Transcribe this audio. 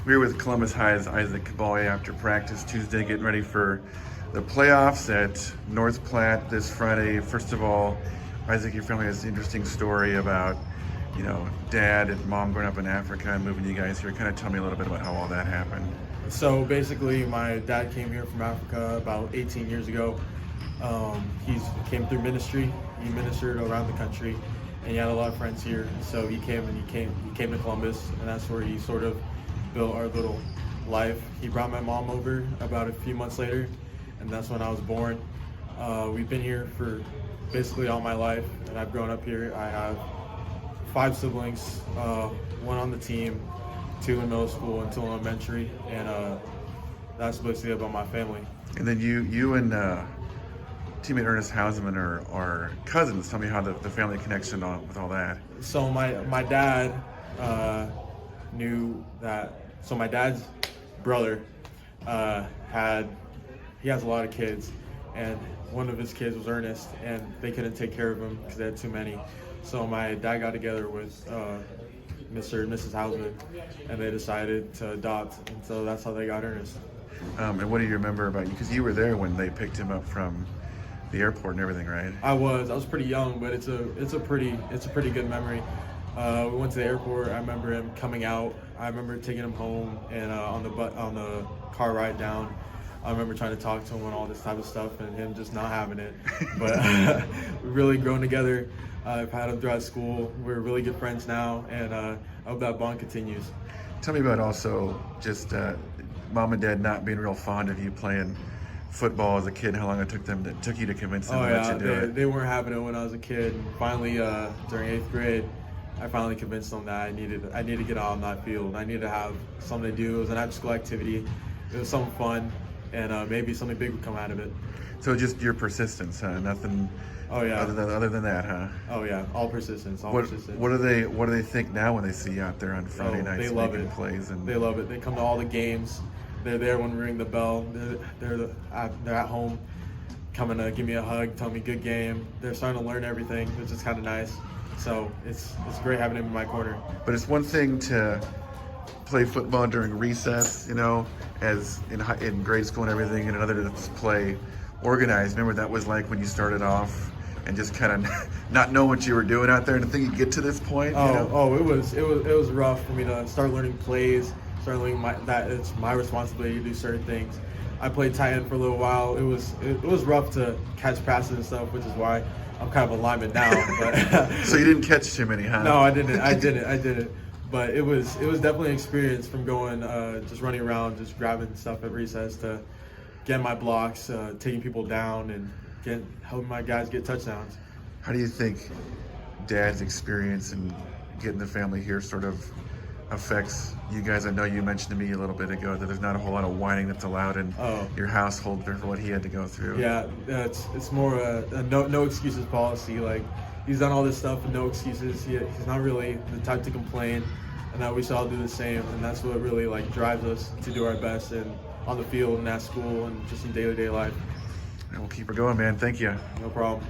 We're with Columbus High's Isaac Kibalya after practice Tuesday, getting ready for the playoffs at North Platte this Friday. First of all, Isaac, your family has an interesting story about, dad and mom growing up in Africa and moving you guys here. Kind of tell me a little bit about how all that happened. So basically, my dad came here from Africa about 18 years ago. He came through ministry. He ministered around the country, and he had a lot of friends here. So he came to Columbus, and that's where he sort of built our little life. He brought my mom over about a few months later, and that's when I was born. We've been here for basically all my life, and I've grown up here. I have 5 siblings, one on the team, 2 in middle school and 2 in elementary, and that's basically about my family. And then you and teammate Ernest Hausman are cousins. Tell me how the family connection with all that. So my dad knew that. So my dad's brother he has a lot of kids, and one of his kids was Ernest, and they couldn't take care of him because they had too many. So my dad got together with Mr. and Mrs. Hausman, and they decided to adopt, and so that's how they got Ernest. And what do you remember about you? Because you were there when they picked him up from the airport and everything, right? I was pretty young, but it's a pretty good memory. We went to the airport. I remember him coming out. I remember taking him home, and on the car ride down, I remember trying to talk to him and all this type of stuff, and him just not having it. But we've really grown together. I've had him throughout school. We're really good friends now, and I hope that bond continues. Tell me about also just mom and dad not being real fond of you playing football as a kid. How long it took you to convince them to let you do it? They weren't having it when I was a kid. And finally, during 8th grade, I finally convinced them that I needed to get out on that field. I needed to have something to do. It was an after-school activity. It was something fun, and maybe something big would come out of it. So just your persistence, huh? Nothing. Oh yeah. Other than that, huh? Oh yeah. All persistence. Persistence. What do they think now when they see you out there on Friday nights they love making it. plays? And they love it. They come to all the games. They're there when we ring the bell. They're at home, coming to give me a hug, tell me good game. They're starting to learn everything, which is kind of nice. So it's great having them in my corner. But it's one thing to play football during recess, as in grade school and everything, and another to play organized. Remember that was like when you started off and just kind of not know what you were doing out there, and to think you'd get to this point. It was rough for me to start learning plays, start learning that it's my responsibility to do certain things. I played tight end for a little while. It was rough to catch passes and stuff, which is why I'm kind of a lineman now. But so you didn't catch too many, huh? No, I didn't. But it was definitely an experience from going just running around, just grabbing stuff at recess to getting my blocks, taking people down, and helping my guys get touchdowns. How do you think Dad's experience and getting the family here sort of affects you guys? I know you mentioned to me a little bit ago that there's not a whole lot of whining that's allowed in your household for what he had to go through. Yeah, it's more a no excuses policy. Like, he's done all this stuff with no excuses. He's not really the type to complain, and that we should all do the same. And that's what really drives us to do our best and on the field and at school and just in day-to-day life. And we'll keep her going, man. Thank you. No problem.